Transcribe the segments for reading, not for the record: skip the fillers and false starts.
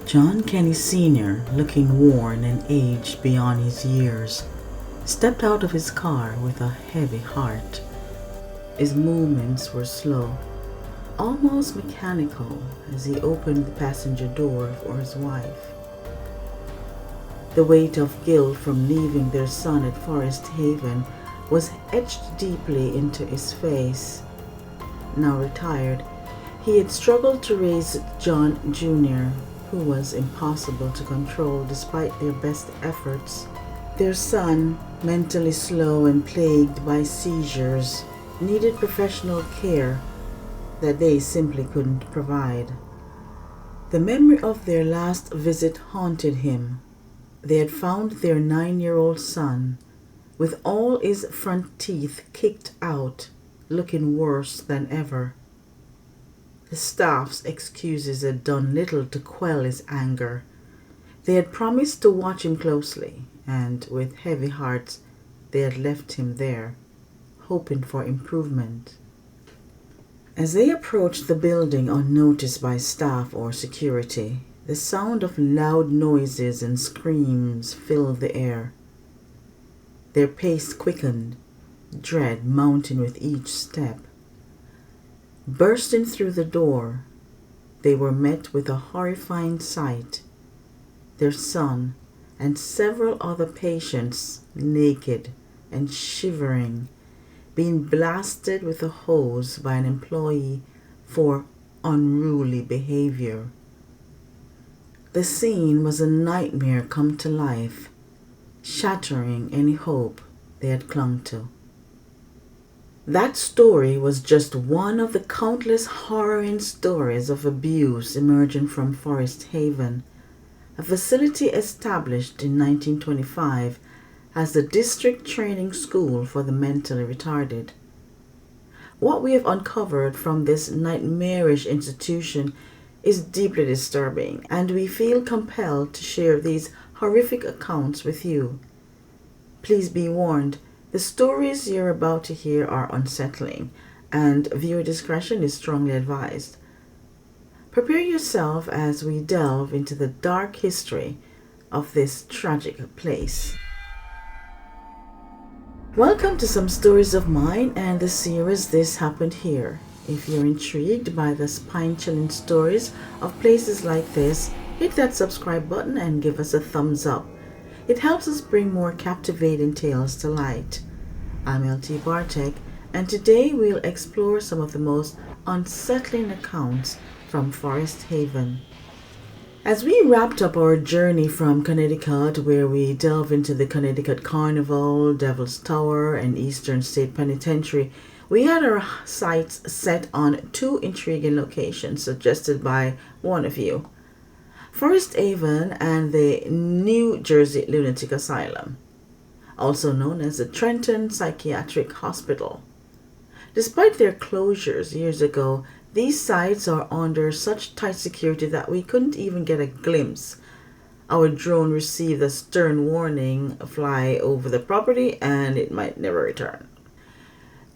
John Kenny Sr., looking worn and aged beyond his years, stepped out of his car with a heavy heart. His movements were slow, almost mechanical, as he opened the passenger door for his wife. The weight of guilt from leaving their son at Forest Haven was etched deeply into his face. Now retired, he had struggled to raise John Jr., who was impossible to control despite their best efforts. Their son, mentally slow and plagued by seizures, needed professional care that they simply couldn't provide. The memory of their last visit haunted him. They had found their 9-year-old son, with all his front teeth kicked out, looking worse than ever. The staff's excuses had done little to quell his anger. They had promised to watch him closely, and with heavy hearts, they had left him there, hoping for improvement. As they approached the building unnoticed by staff or security, the sound of loud noises and screams filled the air. Their pace quickened, dread mounting with each step. Bursting through the door, they were met with a horrifying sight. Their son and several other patients, naked and shivering, being blasted with a hose by an employee for unruly behavior. The scene was a nightmare come to life, shattering any hope they had clung to. That story was just one of the countless harrowing stories of abuse emerging from Forest Haven, a facility established in 1925 as the district training school for the mentally retarded. What we have uncovered from this nightmarish institution is deeply disturbing, and we feel compelled to share these horrific accounts with you. Please be warned, the stories you're about to hear are unsettling, and viewer discretion is strongly advised. Prepare yourself as we delve into the dark history of this tragic place. Welcome to Some Stories of Mine and the series This Happened Here. If you're intrigued by the spine-chilling stories of places like this, hit that subscribe button and give us a thumbs up. It helps us bring more captivating tales to light. I'm LT Bartek, and today we'll explore some of the most unsettling accounts from Forest Haven. As we wrapped up our journey from Connecticut, where we delve into the Connecticut Carnival, Devil's Tower, and Eastern State Penitentiary, we had our sights set on two intriguing locations suggested by one of you: Forest Haven and the New Jersey Lunatic Asylum, also known as the Trenton Psychiatric Hospital. Despite their closures years ago, these sites are under such tight security that we couldn't even get a glimpse. Our drone received a stern warning: fly over the property and it might never return.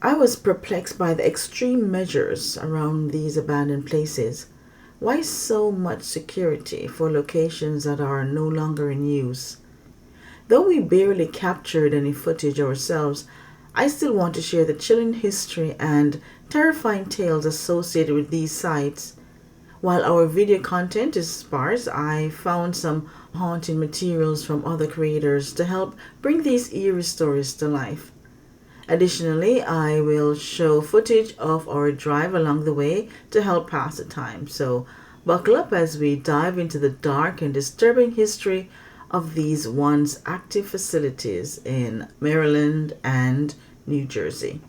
I was perplexed by the extreme measures around these abandoned places. Why so much security for locations that are no longer in use? Though we barely captured any footage ourselves, I still want to share the chilling history and terrifying tales associated with these sites. While our video content is sparse, I found some haunting materials from other creators to help bring these eerie stories to life. Additionally, I will show footage of our drive along the way to help pass the time. So buckle up as we dive into the dark and disturbing history of these once active facilities in Maryland and New Jersey.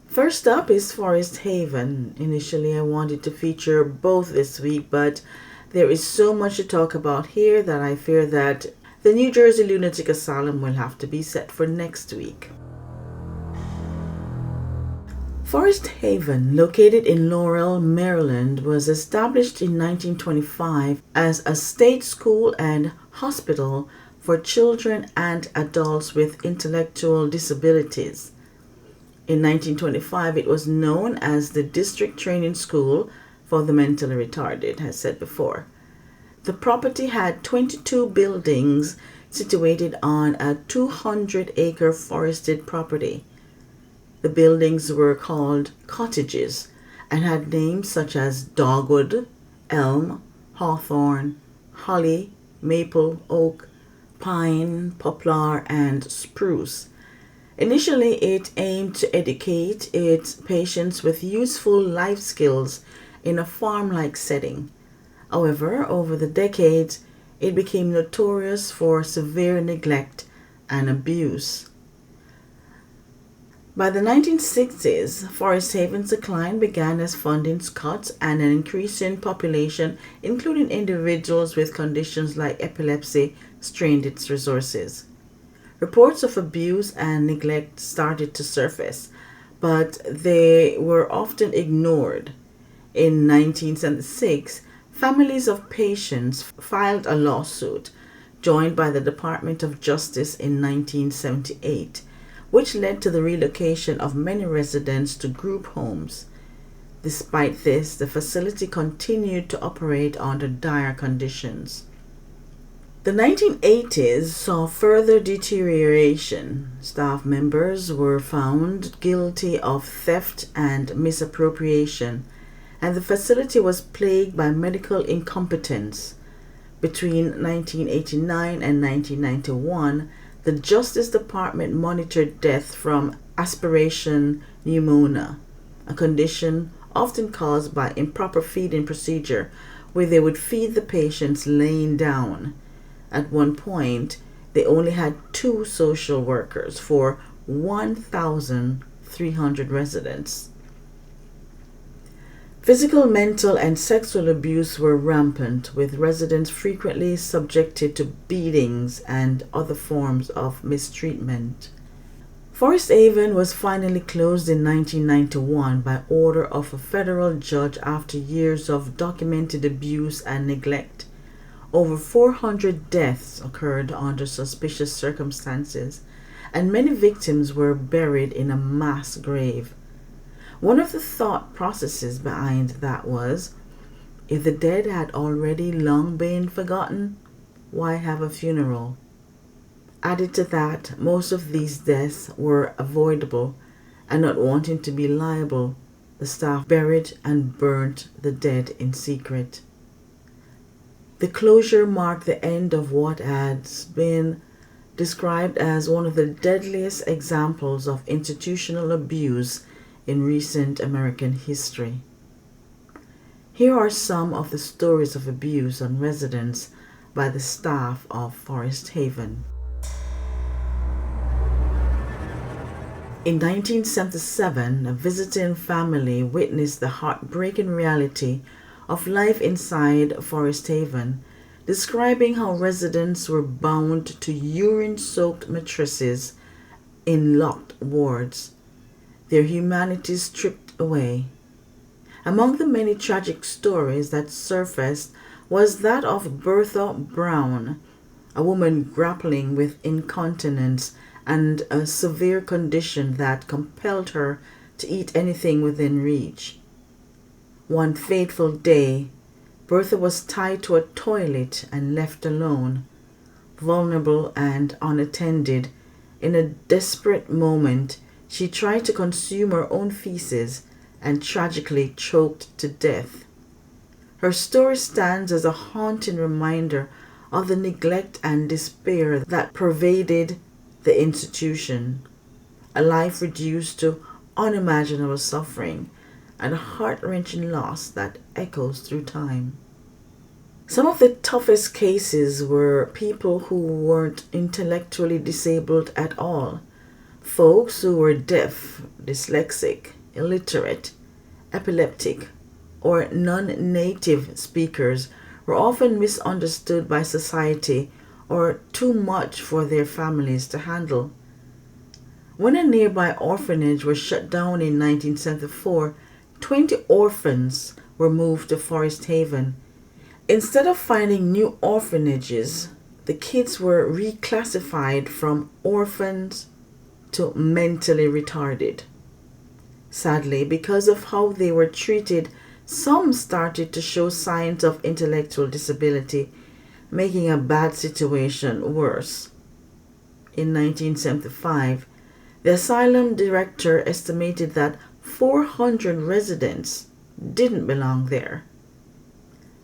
First up is Forest Haven. Initially, I wanted to feature both this week, but there is so much to talk about here that I fear that the New Jersey Lunatic Asylum will have to be set for next week. Forest Haven, located in Laurel, Maryland, was established in 1925 as a state school and hospital for children and adults with intellectual disabilities. In 1925, it was known as the District Training School for the Mentally Retarded, as said before. The property had 22 buildings situated on a 200-acre forested property. The buildings were called cottages and had names such as dogwood, elm, hawthorn, holly, maple, oak, pine, poplar, and spruce. Initially, it aimed to educate its patients with useful life skills in a farm-like setting. However, over the decades, it became notorious for severe neglect and abuse. By the 1960s, Forest Haven's decline began as funding cuts and an increase in population, including individuals with conditions like epilepsy, strained its resources. Reports of abuse and neglect started to surface, but they were often ignored. In 1976, families of patients filed a lawsuit, joined by the Department of Justice in 1978, which led to the relocation of many residents to group homes. Despite this, the facility continued to operate under dire conditions. The 1980s saw further deterioration. Staff members were found guilty of theft and misappropriation, and the facility was plagued by medical incompetence. Between 1989 and 1991, the Justice Department monitored death from aspiration pneumonia, a condition often caused by improper feeding procedure where they would feed the patients laying down. At one point, they only had 2 social workers for 1,300 residents. Physical, mental, and sexual abuse were rampant, with residents frequently subjected to beatings and other forms of mistreatment. Forest Haven was finally closed in 1991 by order of a federal judge after years of documented abuse and neglect. Over 400 deaths occurred under suspicious circumstances, and many victims were buried in a mass grave. One of the thought processes behind that was, if the dead had already long been forgotten, why have a funeral? Added to that, most of these deaths were avoidable, and not wanting to be liable, the staff buried and burnt the dead in secret. The closure marked the end of what has been described as one of the deadliest examples of institutional abuse in recent American history. Here are some of the stories of abuse on residents by the staff of Forest Haven. In 1977, a visiting family witnessed the heartbreaking reality of life inside Forest Haven, describing how residents were bound to urine-soaked mattresses in locked wards, their humanity stripped away. Among the many tragic stories that surfaced was that of Bertha Brown, a woman grappling with incontinence and a severe condition that compelled her to eat anything within reach. One fateful day, Bertha was tied to a toilet and left alone, vulnerable and unattended. In a desperate moment, she tried to consume her own feces and tragically choked to death. Her story stands as a haunting reminder of the neglect and despair that pervaded the institution, a life reduced to unimaginable suffering and a heart-wrenching loss that echoes through time. Some of the toughest cases were people who weren't intellectually disabled at all. Folks who were deaf, dyslexic, illiterate, epileptic, or non-native speakers were often misunderstood by society or too much for their families to handle. When a nearby orphanage was shut down in 1974, 20 orphans were moved to Forest Haven. Instead of finding new orphanages, the kids were reclassified from orphans to mentally retarded. Sadly, because of how they were treated, some started to show signs of intellectual disability, making a bad situation worse. In 1975, the asylum director estimated that 400 residents didn't belong there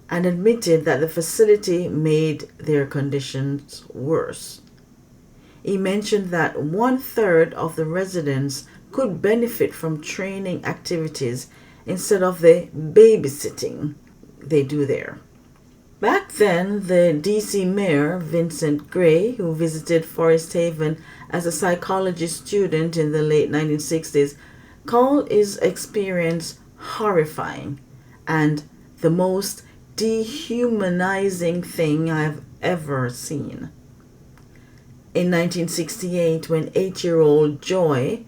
and admitted that the facility made their conditions worse. He mentioned that 1/3 of the residents could benefit from training activities instead of the babysitting they do there. Back then, the DC Mayor, Vincent Gray, who visited Forest Haven as a psychology student in the late 1960s, called his experience horrifying and the most dehumanizing thing I've ever seen. In 1968, when 8-year-old Joy,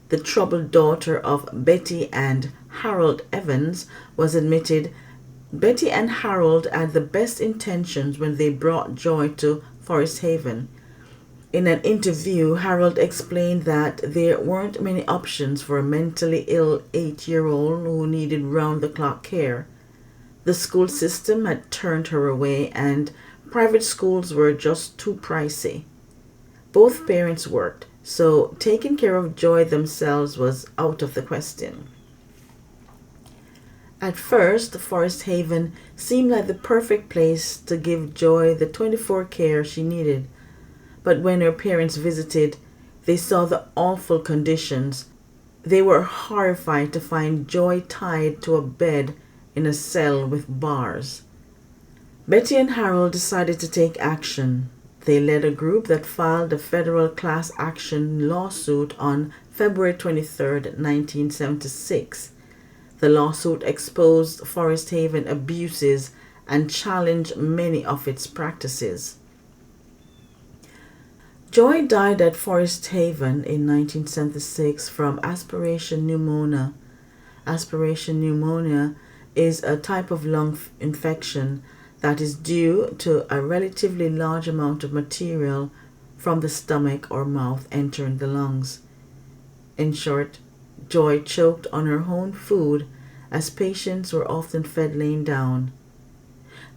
the troubled daughter of Betty and Harold Evans, was admitted, Betty and Harold had the best intentions when they brought Joy to Forest Haven. In an interview, Harold explained that there weren't many options for a mentally ill 8-year-old who needed round-the-clock care. The school system had turned her away, and private schools were just too pricey. Both parents worked, so taking care of Joy themselves was out of the question. At first, Forest Haven seemed like the perfect place to give Joy the 24 care she needed. But when her parents visited, they saw the awful conditions. They were horrified to find Joy tied to a bed in a cell with bars. Betty and Harold decided to take action. They led a group that filed a federal class action lawsuit on February 23, 1976. The lawsuit exposed Forest Haven abuses and challenged many of its practices. Joy died at Forest Haven in 1976 from aspiration pneumonia. Aspiration pneumonia is a type of lung infection that is due to a relatively large amount of material from the stomach or mouth entering the lungs. In short, Joy choked on her own food, as patients were often fed laying down.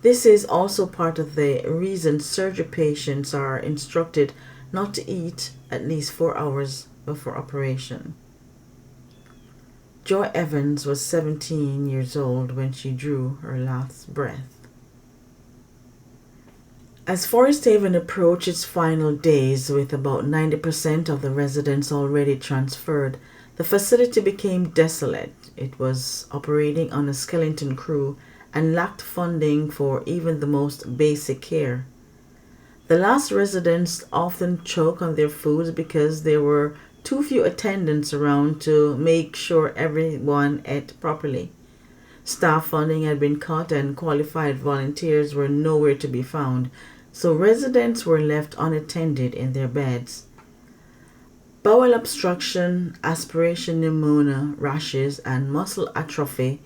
This is also part of the reason surgery patients are instructed not to eat at least 4 hours before operation. Joy Evans was 17 years old when she drew her last breath. As Forest Haven approached its final days with about 90% of the residents already transferred, the facility became desolate. It was operating on a skeleton crew and lacked funding for even the most basic care. The last residents often choke on their food because there were too few attendants around to make sure everyone ate properly. Staff funding had been cut and qualified volunteers were nowhere to be found, so residents were left unattended in their beds. Bowel obstruction, aspiration pneumonia, rashes, and muscle atrophy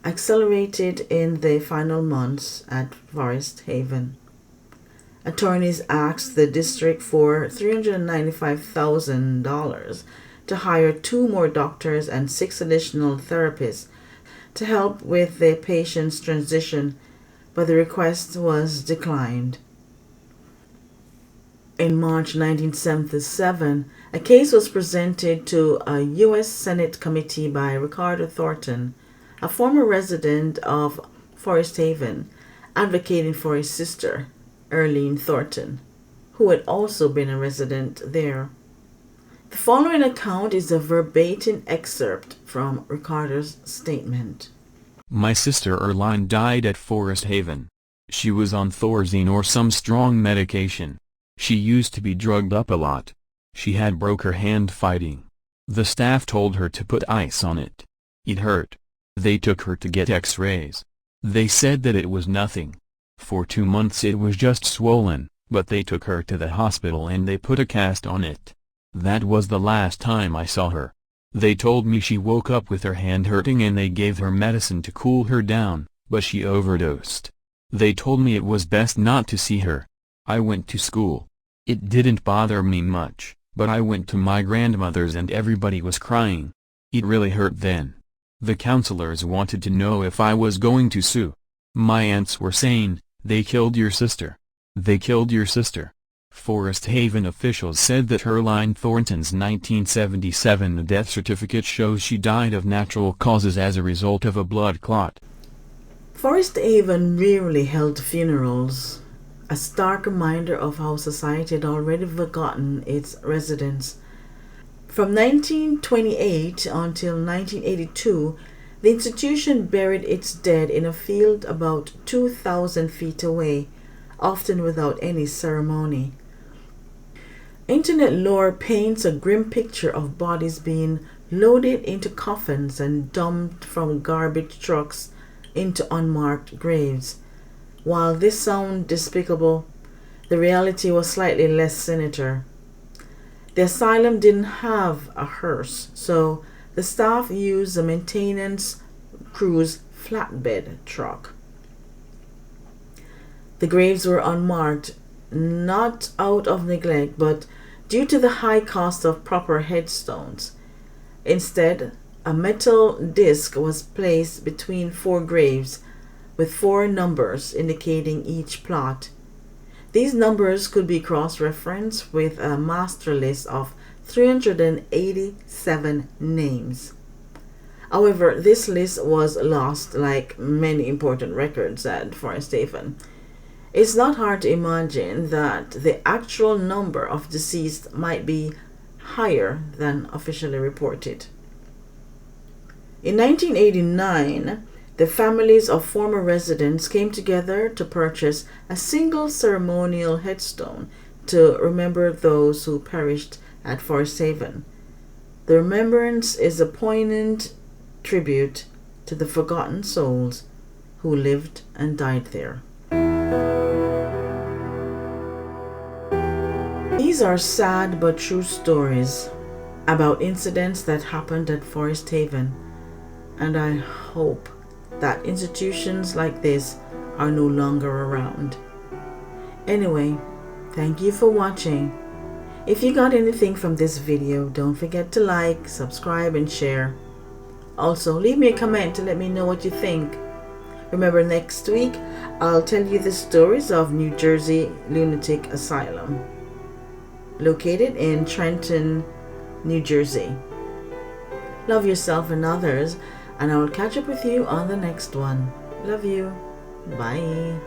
accelerated in the final months at Forest Haven. Attorneys asked the district for $395,000 to hire 2 more doctors and 6 additional therapists to help with the patient's transition, but the request was declined. In March 1977, a case was presented to a U.S. Senate committee by Ricardo Thornton, a former resident of Forest Haven, advocating for his sister, Earlene Thornton, who had also been a resident there. The following account is a verbatim excerpt from Ricardo's statement. My sister Earlene died at Forest Haven. She was on Thorazine or some strong medication. She used to be drugged up a lot. She had broke her hand fighting. The staff told her to put ice on it. It hurt. They took her to get x-rays. They said that it was nothing. For 2 months it was just swollen, but they took her to the hospital and they put a cast on it. That was the last time I saw her. They told me she woke up with her hand hurting and they gave her medicine to cool her down, but she overdosed. They told me it was best not to see her. I went to school. It didn't bother me much, but I went to my grandmother's and everybody was crying. It really hurt then. The counselors wanted to know if I was going to sue. My aunts were saying, "They killed your sister. They killed your sister. Forest Haven officials said that Herline Thornton's 1977 death certificate shows she died of natural causes as a result of a blood clot. Forest Haven rarely held funerals, a stark reminder of how society had already forgotten its residents. From 1928 until 1982, the institution buried its dead in a field about 2,000 feet away, often without any ceremony. Internet lore paints a grim picture of bodies being loaded into coffins and dumped from garbage trucks into unmarked graves. While this sounds despicable, the reality was slightly less sinister. The asylum didn't have a hearse, so the staff used a maintenance crew's flatbed truck. The graves were unmarked, not out of neglect, but due to the high cost of proper headstones. Instead, a metal disc was placed between 4 graves, with 4 numbers indicating each plot. These numbers could be cross-referenced with a master list of 387 names. However, this list was lost like many important records at Forest Haven. It's not hard to imagine that the actual number of deceased might be higher than officially reported. In 1989, the families of former residents came together to purchase a single ceremonial headstone to remember those who perished at Forest Haven. The remembrance is a poignant tribute to the forgotten souls who lived and died there. These are sad but true stories about incidents that happened at Forest Haven, and I hope that institutions like this are no longer around. Anyway, thank you for watching. If you got anything from this video, don't forget to like, subscribe, and share. Also, leave me a comment to let me know what you think. Remember, next week I'll tell you the stories of New Jersey Lunatic Asylum, located in Trenton, New Jersey. Love yourself and others, and I will catch up with you on the next one. Love you. Bye.